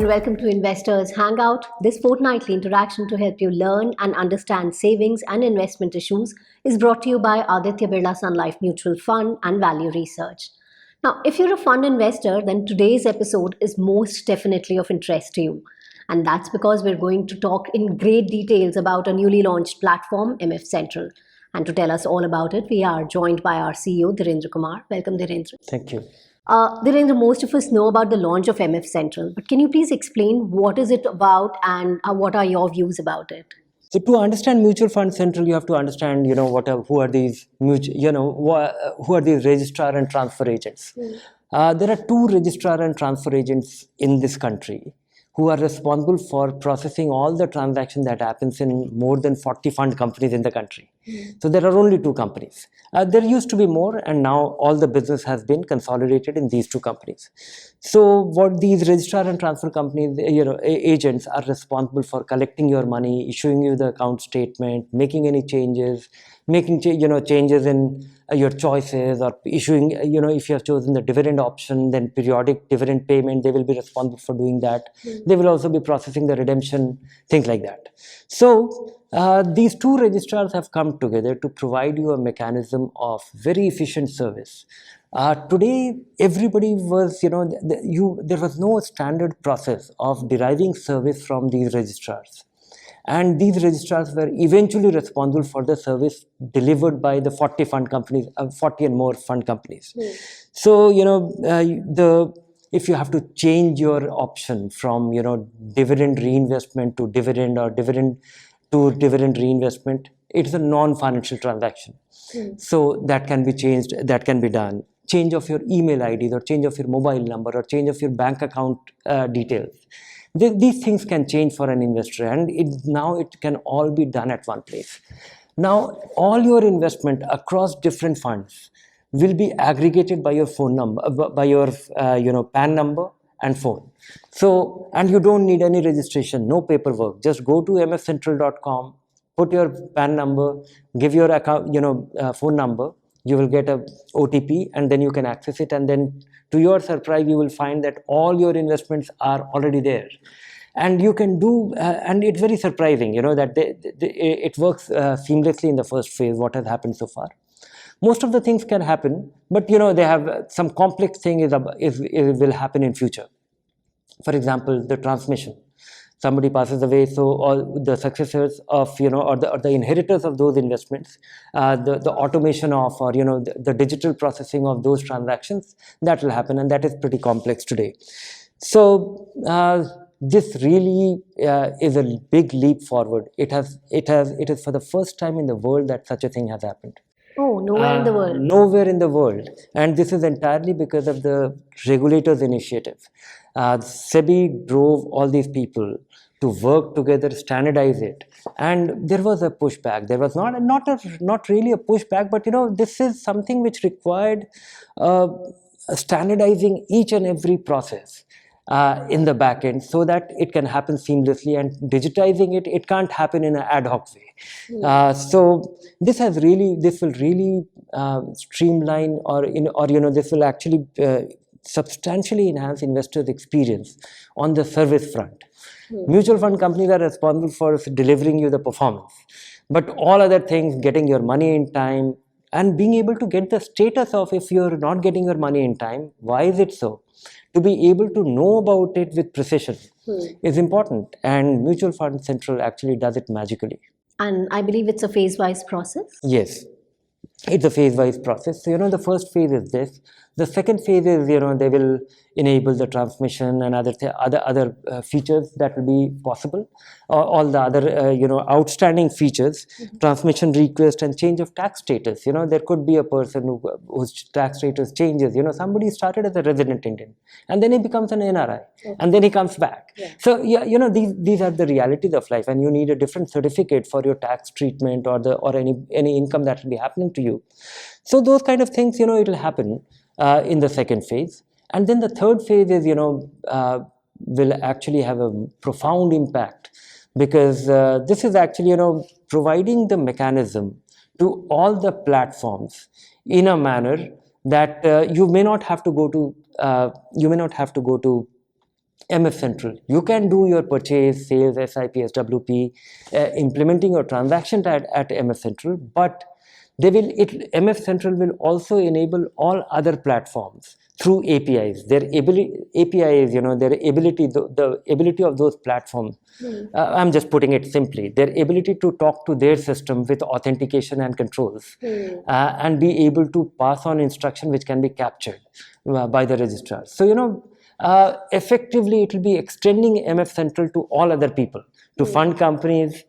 and welcome to Investors Hangout. This fortnightly interaction to help you learn and understand savings and investment issues is brought to you by Aditya Birla Sun Life Mutual Fund and Value Research. Now, if you're a fund investor, then today's episode is most definitely of interest to you. And that's because we're going to talk in great details about a newly launched platform, MF Central. And to tell us all about it, we are joined by our CEO, Dhirendra Kumar. Welcome, Dhirendra. Thank you. Dhirendra, most of us know about the launch of MF Central, but can you please explain what is it about and what are your views about it? So to understand Mutual Fund Central, you have to understand, who are these who are these registrar and transfer agents. There are two registrar and transfer agents in this country who are responsible for processing all the transactions that happens in more than 40 fund companies in the country. So there are only two companies. There used to be more, and now all the business has been consolidated in these two companies. So what these registrar and transfer companies, agents are responsible for collecting your money, issuing you the account statement, making any changes, making changes in your choices, or issuing, if you have chosen the dividend option, then periodic dividend payment, they will be responsible for doing that. They will also be processing the redemption, things like that. So these two registrars have come together to provide you a mechanism of very efficient service. Today, everybody was, there was no standard process of deriving service from these registrars. And these registrars were eventually responsible for the service delivered by the 40 fund companies, 40 and more fund companies. So, if you have to change your option from, dividend reinvestment to dividend, or dividend to dividend reinvestment, it's a non-financial transaction. So that can be changed, that can be done. Change of your email IDs, or change of your mobile number, or change of your bank account details. These things can change for an investor, and now it can all be done at one place. Now, all your investment across different funds will be aggregated by your phone number, by your PAN number and phone. So, and you don't need any registration, no paperwork. Just go to mfcentral.com, put your PAN number, give your account, phone number. You will get a OTP, and then you can access it, and then to your surprise, you will find that all your investments are already there. And you can do, and it's very surprising, that it works seamlessly in the first phase, what has happened so far. Most of the things can happen, but they have some complex thing will happen in future. For example, the transmission. Somebody passes away, so all the successors of, or the inheritors of those investments, the automation of, or the digital processing of those transactions, that will happen, and that is pretty complex today. So this really is a big leap forward. It is for the first time in the world that such a thing has happened. Oh, nowhere in the world. Nowhere in the world. And this is entirely because of the regulators' initiative. SEBI drove all these people to work together, standardize it. And there was a pushback. There was not really a pushback, but this is something which required standardizing each and every process in the back end, so that it can happen seamlessly, and digitizing it can't happen in an ad hoc way. So this will really streamline, this will actually substantially enhance investors' experience on the service front. Mutual fund companies are responsible for delivering you the performance, but all other things, getting your money in time, and being able to get the status of if you're not getting your money in time, why is it so? To be able to know about it with precision is important, and Mutual Fund Central actually does it magically. And I believe it's a phase-wise process? Yes, it's a phase-wise process. So, the first phase is this. The second phase is, they will enable the transmission and other features that will be possible. All the other, outstanding features, transmission request and change of tax status. There could be a person whose tax status changes. Somebody started as a resident Indian, and then he becomes an NRI, and then he comes back. So, these are the realities of life, and you need a different certificate for your tax treatment, or any income that will be happening to you. So those kind of things, it will happen in the second phase. And then the third phase is, will actually have a profound impact, because this is actually, providing the mechanism to all the platforms in a manner that you may not have to go to MF Central. You can do your purchase, sales, SIP, SWP, implementing your transaction at MF Central, but MF Central will also enable all other platforms through APIs. Their APIs, their ability, the ability of those platforms. I'm just putting it simply. Their ability to talk to their system with authentication and controls, and be able to pass on instruction which can be captured by the registrar. So effectively it will be extending MF Central to all other people, to fund companies,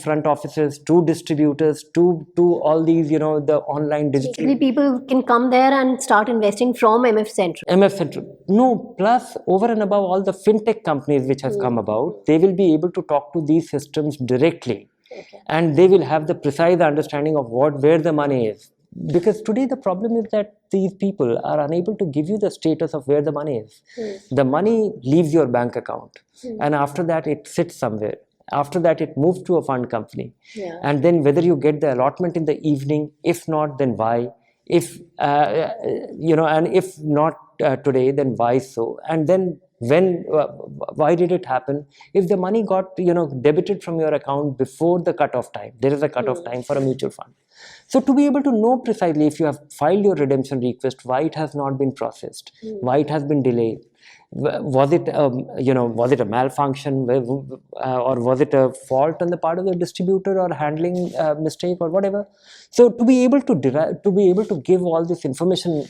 front offices, to distributors, to all these, the online digital. Basically, people can come there and start investing from MF Central. MF Central. No, plus over and above all the fintech companies which has come about, they will be able to talk to these systems directly. And they will have the precise understanding of where the money is. Because today the problem is that these people are unable to give you the status of where the money is. The money leaves your bank account, and after that it sits somewhere. After that it moves to a fund company, and then whether you get the allotment in the evening, if not, then why? If and if not today, then why so? And then why did it happen? If the money got debited from your account before the cutoff time, there is a cutoff time for a mutual fund. So to be able to know precisely if you have filed your redemption request, why it has not been processed, why it has been delayed, was it a malfunction, or was it a fault on the part of the distributor or handling mistake or whatever. So to be able to give all this information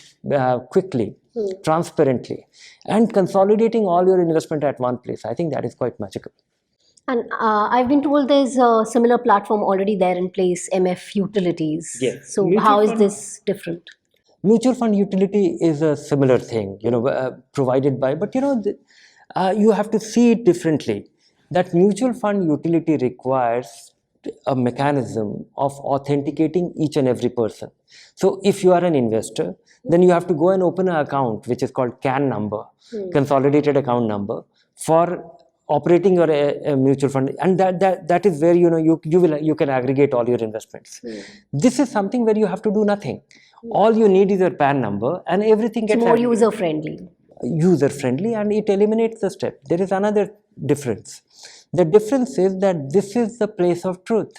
quickly, transparently, and consolidating all your investment at one place, I think that is quite magical. And I've been told there's a similar platform already there in place, MF Utilities. Yes. So how is this different? Mutual fund utility is a similar thing, provided by, but you have to see it differently. That mutual fund utility requires a mechanism of authenticating each and every person. So if you are an investor, then you have to go and open an account which is called CAN number, consolidated account number, for operating your mutual fund, and that is where you can aggregate all your investments. This is something where you have to do nothing. All you need is your PAN number, and everything gets more user friendly, and it eliminates the step. There is another difference. The difference is that this is the place of truth.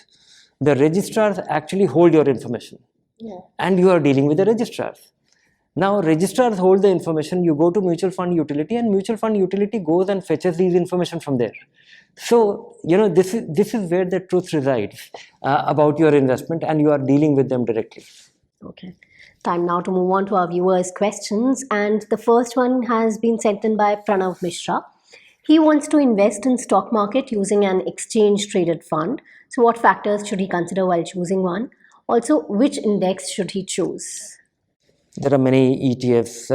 The registrars actually hold your information, and you are dealing with the registrars. Now registrars hold the information. You go to mutual fund utility, and mutual fund utility goes and fetches these information from there. So this is where the truth resides about your investment, and you are dealing with them directly. Okay. Time now to move on to our viewers' questions, and the first one has been sent in by Pranav Mishra. He wants to invest in stock market using an exchange traded fund. So what factors should he consider while choosing one? Also, which index should he choose? There are many ETFs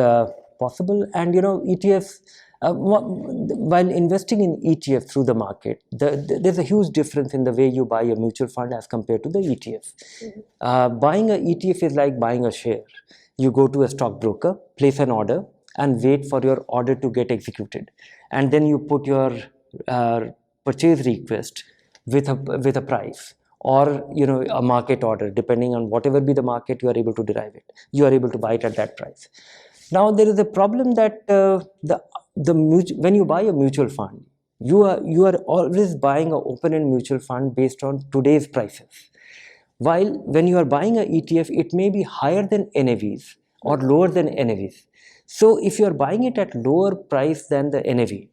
possible, and ETFs, while investing in ETF through the market, there's a huge difference in the way you buy a mutual fund as compared to the ETF. Buying an ETF is like buying a share. You go to a stockbroker, place an order, and wait for your order to get executed, and then you put your purchase request with a price, or a market order, depending on whatever be the market, you are able to derive it. You are able to buy it at that price. Now there is a problem that when you buy a mutual fund, you are always buying an open-end mutual fund based on today's prices. While when you are buying an ETF, it may be higher than NAVs or lower than NAVs. So if you are buying it at lower price than the NAV,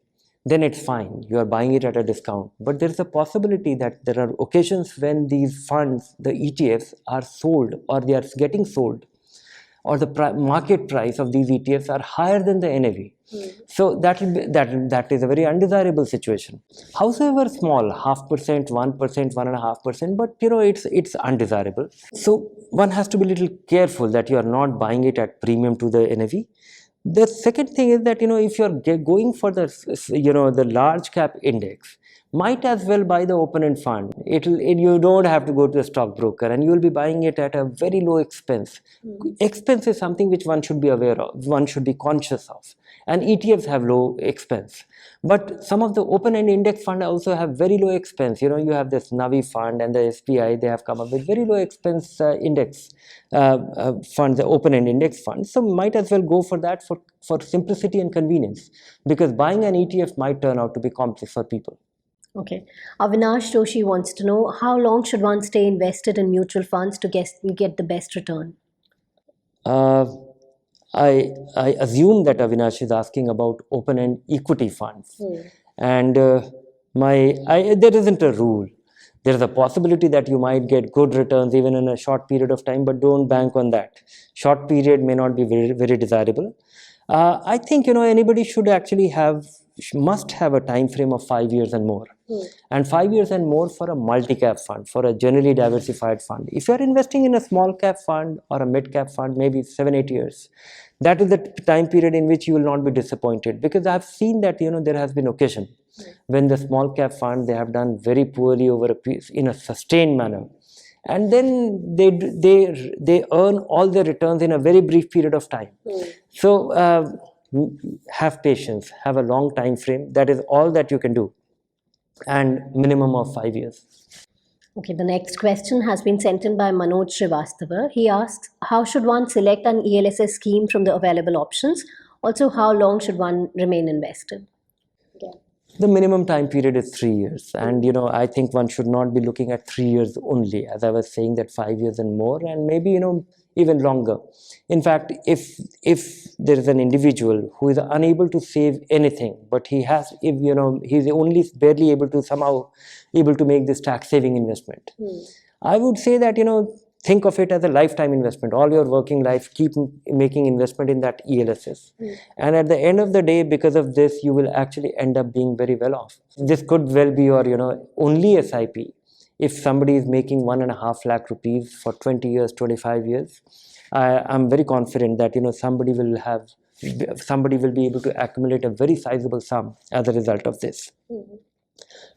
then it's fine. You are buying it at a discount. But there is a possibility that there are occasions when these funds, the ETFs, are sold, or they are getting sold, or the market price of these ETFs are higher than the NAV. So that is a very undesirable situation. Howsoever small, 0.5%, 1%, 1.5%, but it's undesirable. So one has to be a little careful that you are not buying it at premium to the NAV. The second thing is that if you are going for the large cap index, might as well buy the open-end fund. You don't have to go to a stockbroker, and you will be buying it at a very low expense. Expense is something which one should be aware of, one should be conscious of, and ETFs have low expense. But some of the open-end index fund also have very low expense. You have this Navi fund and the SBI, they have come up with very low expense index fund, the open-end index fund. So might as well go for that for simplicity and convenience, because buying an ETF might turn out to be complex for people. Okay. Avinash Joshi wants to know, how long should one stay invested in mutual funds to get the best return? I assume that Avinash is asking about open-end equity funds. And there isn't a rule. There's a possibility that you might get good returns even in a short period of time, but don't bank on that. Short period may not be very, very desirable. I think anybody should actually must have a time frame of 5 years and more, and 5 years and more for a multi-cap fund, for a generally diversified fund. If you are investing in a small cap fund or a mid cap fund, maybe 7-8 years, that is the time period in which you will not be disappointed, because I've seen that there has been occasion when the small cap fund, they have done very poorly in a sustained manner, and then they earn all their returns in a very brief period of time. So have patience, have a long time frame. That is all that you can do, and minimum of 5 years. Okay, the next question has been sent in by Manoj Srivastava. He asks, how should one select an ELSS scheme from the available options? Also, how long should one remain invested? The minimum time period is 3 years, and I think one should not be looking at 3 years only. As I was saying, that 5 years and more, and maybe even longer. In fact, if there is an individual who is unable to save anything, but he's only barely able to make this tax saving investment, I would say that think of it as a lifetime investment. All your working life, keep making investment in that ELSS. And at the end of the day, because of this, you will actually end up being very well off. This could well be your only SIP. If somebody is making 1.5 lakh rupees for 20 years, 25 years, I'm very confident that somebody will be able to accumulate a very sizable sum as a result of this.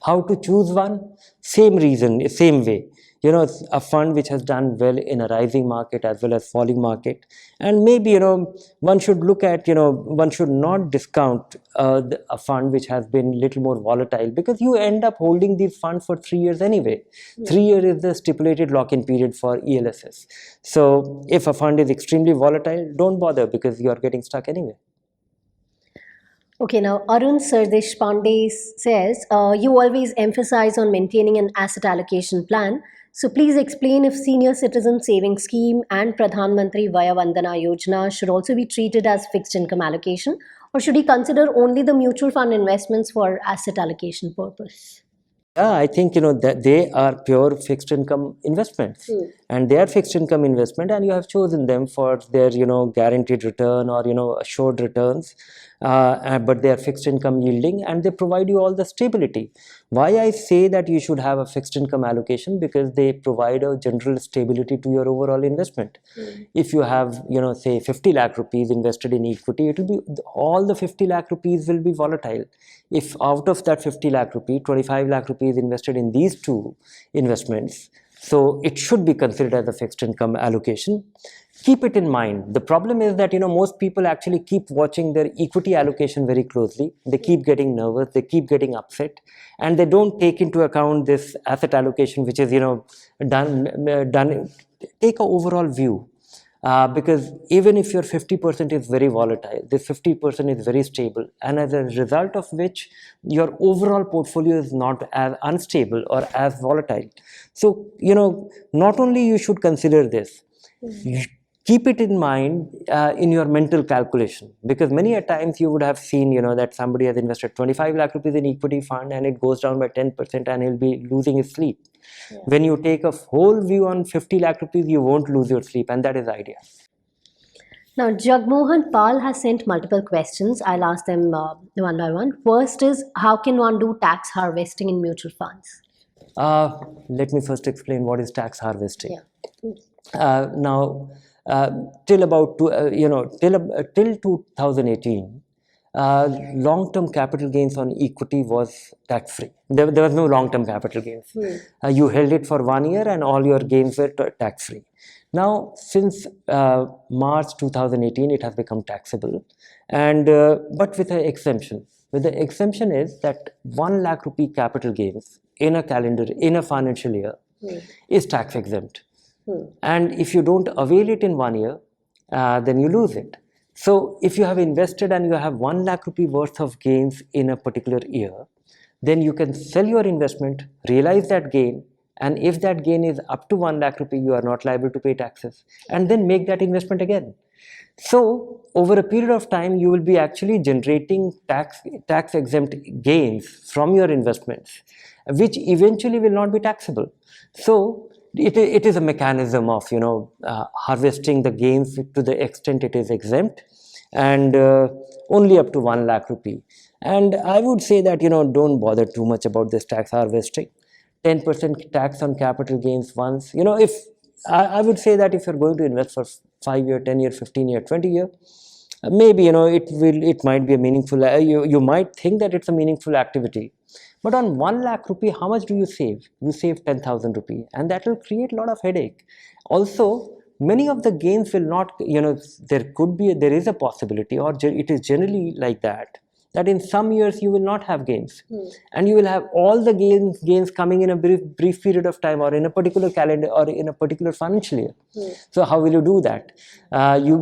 How to choose one? Same reason, same way. A fund which has done well in a rising market as well as falling market, and maybe one should look at one should not discount a fund which has been little more volatile, because you end up holding these funds for 3 years anyway. 3 years is the stipulated lock-in period for ELSS. So if a fund is extremely volatile, don't bother, because you are getting stuck anyway. Okay, now Arun Sardesh Pandey says, you always emphasize on maintaining an asset allocation plan. So please explain if Senior Citizen Savings Scheme and Pradhan Mantri Vaya Vandana Yojana should also be treated as fixed income allocation, or should he consider only the mutual fund investments for asset allocation purpose? Yeah, I think that they are pure fixed income investments, and they are fixed income investment, and you have chosen them for their guaranteed return or assured returns, but they are fixed income yielding, and they provide you all the stability. Why I say that you should have a fixed income allocation? Because they provide a general stability to your overall investment. If you have say 50 lakh rupees invested in equity, it will be all the 50 lakh rupees will be volatile. If out of that 50 lakh rupee, 25 lakh rupees invested in these two investments, so it should be considered as a fixed income allocation. Keep it in mind. The problem is that most people actually keep watching their equity allocation very closely. They keep getting nervous, they keep getting upset, and they don't take into account this asset allocation, which is done. Take an overall view. Because even if your 50% is very volatile, this 50% is very stable, and as a result of which your overall portfolio is not as unstable or as volatile. So not only you should consider this, keep it in mind in your mental calculation, because many a times you would have seen that somebody has invested 25 lakh rupees in equity fund and it goes down by 10% and he'll be losing his sleep. When you take a whole view on 50 lakh rupees, you won't lose your sleep, and that is the idea. Now, Jagmohan Pal has sent multiple questions. I'll ask them one by one. First is, how can one do tax harvesting in mutual funds? Let me first explain what is tax harvesting. Yeah. Now, till 2018, long-term capital gains on equity was tax-free. There was no long-term capital gains. You held it for 1 year and all your gains were tax-free. Now, since March 2018, it has become taxable, and but with an exemption. With the exemption is that 1 lakh rupee capital gains in a financial year is tax exempt. And if you don't avail it in 1 year, then you lose it. So if you have invested and you have 1 lakh rupee worth of gains in a particular year, then you can sell your investment, realize that gain, and if that gain is up to 1 lakh rupee, you are not liable to pay taxes, and then make that investment again. So over a period of time, you will be actually generating tax exempt gains from your investments, which eventually will not be taxable. So it is a mechanism of harvesting the gains to the extent it is exempt, and only up to 1 lakh rupee. And I would say that don't bother too much about this tax harvesting. 10% tax on capital gains once. If I would say that if you're going to invest for 5 year, 10 year, 15 year, 20 year, maybe it might be a meaningful. You might think that it's a meaningful activity, but on 1 lakh rupee, how much do you save? You save 10,000 rupee, and that will create a lot of headache. Also, many of the gains will not. There is a possibility, or it is generally like that in some years you will not have gains, and you will have all the gains coming in a brief period of time, or in a particular calendar, or in a particular financial year. So how will you do that?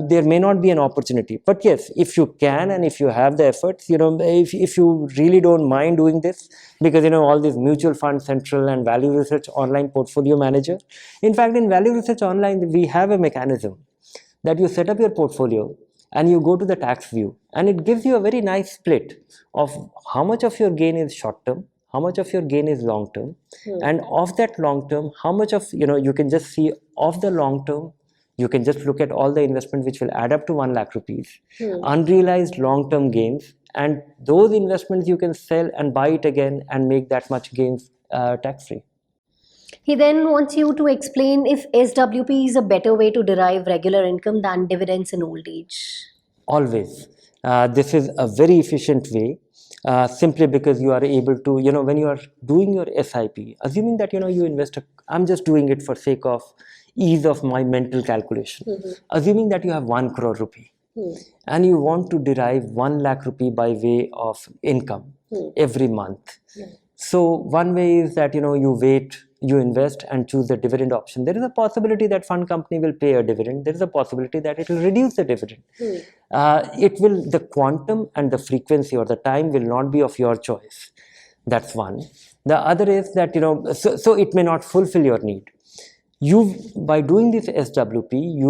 There may not be an opportunity, but yes, if you can and if you have the efforts, if you really don't mind doing this, because all these mutual fund central and Value Research Online portfolio manager. In fact, in Value Research Online, we have a mechanism that you set up your portfolio and you go to the tax view, and it gives you a very nice split of how much of your gain is short term, how much of your gain is long term, and of that long term, how much of you can just see of the long term. You can just look at all the investment which will add up to 1 lakh rupees, unrealized long term gains, and those investments you can sell and buy it again and make that much gains tax free. He then wants you to explain if SWP is a better way to derive regular income than dividends in old age. Always. This is a very efficient way, simply because you are able to, when you are doing your SIP, assuming that, you invest, I'm just doing it for sake of ease of my mental calculation. Assuming that you have 1 crore rupee and you want to derive 1 lakh rupee by way of income every month. So one way is that, you invest and choose the dividend option. There is a possibility that fund company will pay a dividend. There is a possibility that it will reduce the dividend. The quantum and the frequency or the time will not be of your choice. That's one. The other is that, so it may not fulfill your need. By doing this SWP, you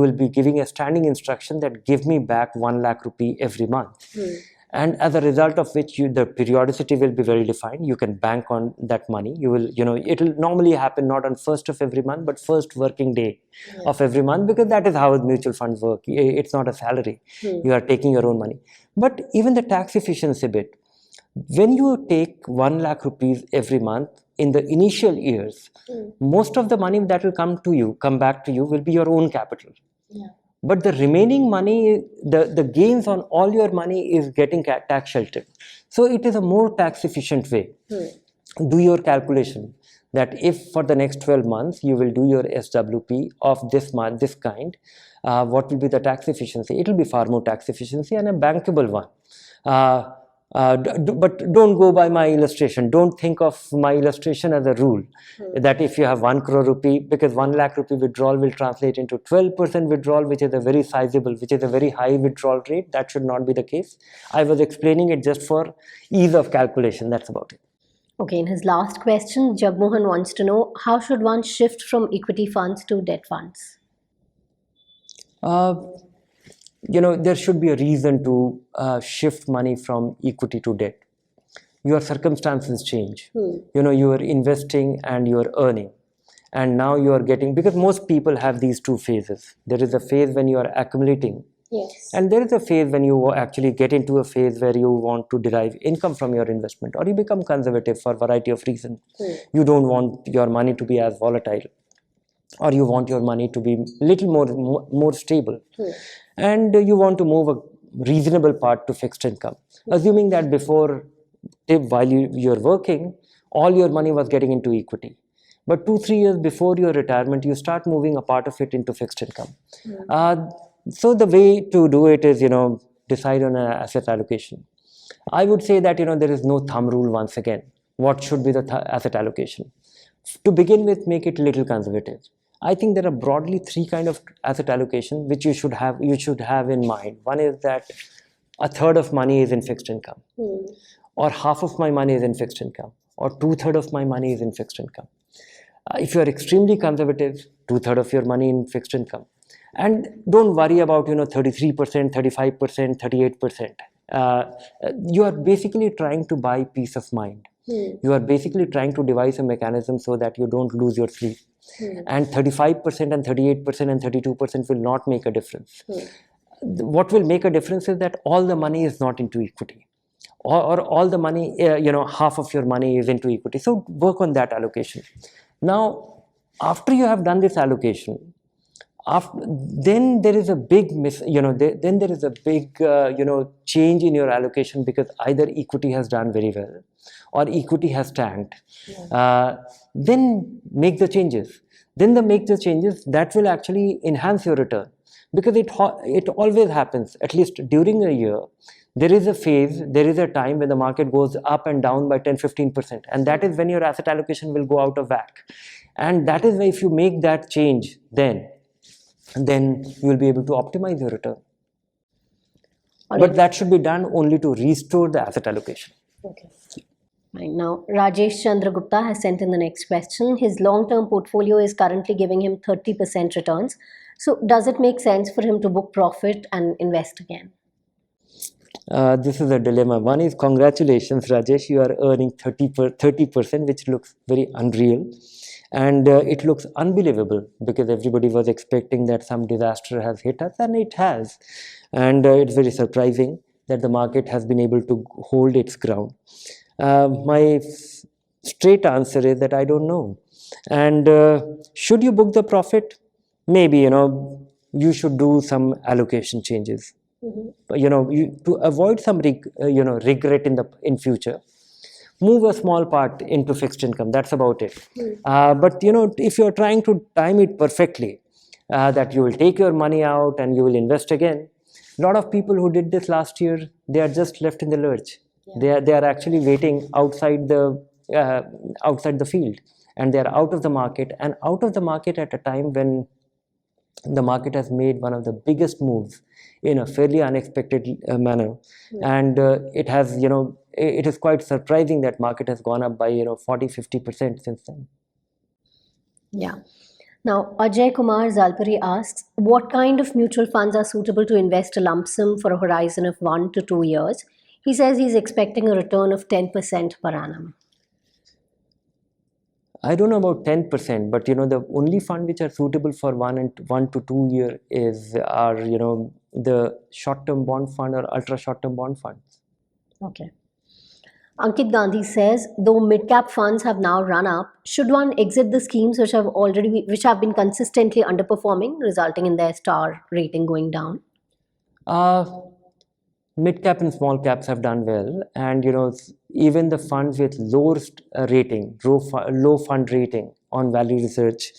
will be giving a standing instruction that give me back 1 lakh rupee every month. And as a result of which the periodicity will be very defined. You can bank on that money. It will normally happen not on 1st of every month, but 1st working day of every month, because that is how mutual funds work. It's not a salary. You are taking your own money. But even the tax efficiency bit, when you take 1 lakh rupees every month in the initial years, most of the money that will come back to you will be your own capital. But the remaining money, the gains on all your money is getting tax sheltered. So it is a more tax efficient way. Do your calculation that if for the next 12 months you will do your SWP of this kind, what will be the tax efficiency? It will be far more tax efficiency and a bankable one. But don't go by my illustration. Don't think of my illustration as a rule that if you have 1 crore rupee, because 1 lakh rupee withdrawal will translate into 12% withdrawal, which is a very sizable, which is a very high withdrawal rate. That should not be the case. I was explaining it just for ease of calculation. That's about it. Okay, in his last question, Jagmohan wants to know, how should one shift from equity funds to debt funds? There should be a reason to shift money from equity to debt. Your circumstances change. You are investing and you are earning. And now you are getting, because most people have these two phases. There is a phase when you are accumulating. Yes. And there is a phase when you actually get into a phase where you want to derive income from your investment, or you become conservative for a variety of reasons. You don't want your money to be as volatile, or you want your money to be little more stable. And you want to reasonable part to fixed income, assuming that before, while you're working, all your money was getting into equity. But 2-3 years before your retirement, you start moving a part of it into fixed income. So the way to do it is, decide on an asset allocation. I would say that, there is no thumb rule once again. What should be the asset allocation? To begin with, make it a little conservative. I think there are broadly 3 kind of asset allocation which you should have in mind. One is that a third of money is in fixed income, or half of my money is in fixed income, or 2/3 of my money is in fixed income. If you are extremely conservative, 2/3 of your money in fixed income, and don't worry about 33%, 35%, 38%. You are basically trying to buy peace of mind. You are basically trying to devise a mechanism so that you don't lose your sleep. And 35% and 38% and 32% will not make a difference. What will make a difference is that all the money is not into equity, or all the money, half of your money is into equity. So work on that allocation. Now, after you have done this allocation, then there is a big then there is a big change in your allocation, because either equity has done very well or equity has tanked. Then make the changes. That will actually enhance your return, because it always happens, at least during a year. There is a phase, there is a time when the market goes up and down by 10-15%, and that is when your asset allocation will go out of whack. And that is why if you make that change, then you will be able to optimize your return. But that should be done only to restore the asset allocation. Okay. Right. Now, Rajesh Chandragupta has sent in the next question. His long-term portfolio is currently giving him 30% returns. So does it make sense for him to book profit and invest again? This is a dilemma. One is, congratulations, Rajesh, you are earning 30%, which looks very unreal. And it looks unbelievable, because everybody was expecting that some disaster has hit us, and it has. And it's very surprising that the market has been able to hold its ground. My straight answer is that I don't know. And should you book the profit? Maybe, you should do some allocation changes. To avoid some regret in future. Move a small part into fixed income. That's about it. But if you're trying to time it perfectly, that you will take your money out and you will invest again. A lot of people who did this last year, they are just left in the lurch. Yeah. They are actually waiting outside the field, and they are out of the market, and out of the market at a time when the market has made one of the biggest moves in a fairly unexpected manner. Yeah. And it has, it is quite surprising that market has gone up by 40-50% since then. Yeah. Now, Ajay Kumar Zalpuri asks, what kind of mutual funds are suitable to invest a lump sum for a horizon of 1 to 2 years? He says he's expecting a return of 10% per annum. I don't know about 10%, but the only fund which are suitable for 1 to 2 year are the short-term bond fund or ultra short-term bond funds. Okay. Ankit Gandhi says, though mid-cap funds have now run up, should one exit the schemes which have been consistently underperforming, resulting in their star rating going down? Mid-cap and small caps have done well, and even the funds with lowest rating, low fund rating on value research,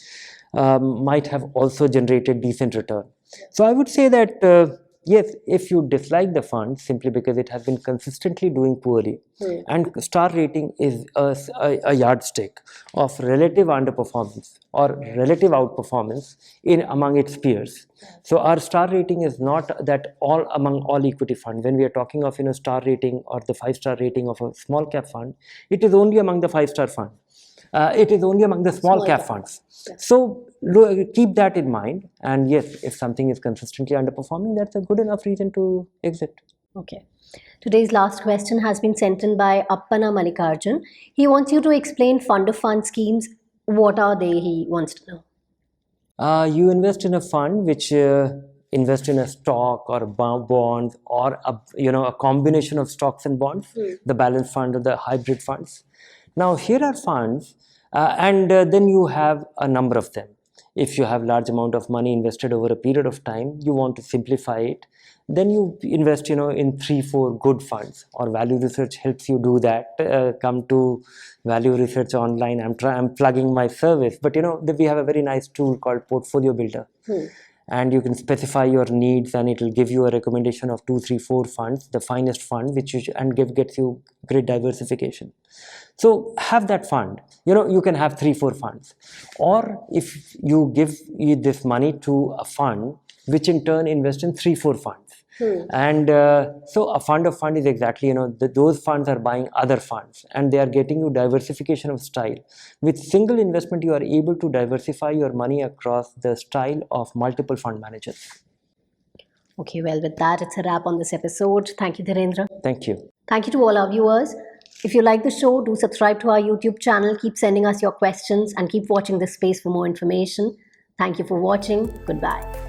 might have also generated decent return. So I would say that yes, if you dislike the fund simply because it has been consistently doing poorly, and star rating is a yardstick of relative underperformance or relative outperformance among its peers. So our star rating is not that all among all equity funds. When we are talking of star rating or the 5-star rating of a small cap fund, it is only among the 5-star fund. It is only among the small cap funds. Yeah. So keep that in mind, and yes, if something is consistently underperforming, that's a good enough reason to exit. Okay. Today's last question has been sent in by Appana Malikarjun. He wants you to explain fund of fund schemes. What are they? He wants to know. You invest in a fund which invest in a stock or bonds, or a combination of stocks and bonds, the balanced fund or the hybrid funds. Now here are funds, and then you have a number of them. If you have large amount of money invested over a period of time, you want to simplify it, then you invest, in 3-4 good funds, or Value Research helps you do that. Come to Value Research online. I'm plugging my service, but we have a very nice tool called Portfolio Builder. And you can specify your needs, and it will give you a recommendation of 2, 3, 4 funds, the finest fund, gets you great diversification. So have that fund. You can have 3, 4 funds, or if you give this money to a fund, which in turn invests in 3, 4 funds. And so a fund of fund is exactly, those funds are buying other funds, and they are getting you diversification of style. With single investment, you are able to diversify your money across the style of multiple fund managers. Okay, well, with that, it's a wrap on this episode. Thank you, Dhirendra. Thank you. Thank you to all our viewers. If you like the show, do subscribe to our YouTube channel. Keep sending us your questions and keep watching this space for more information. Thank you for watching. Goodbye.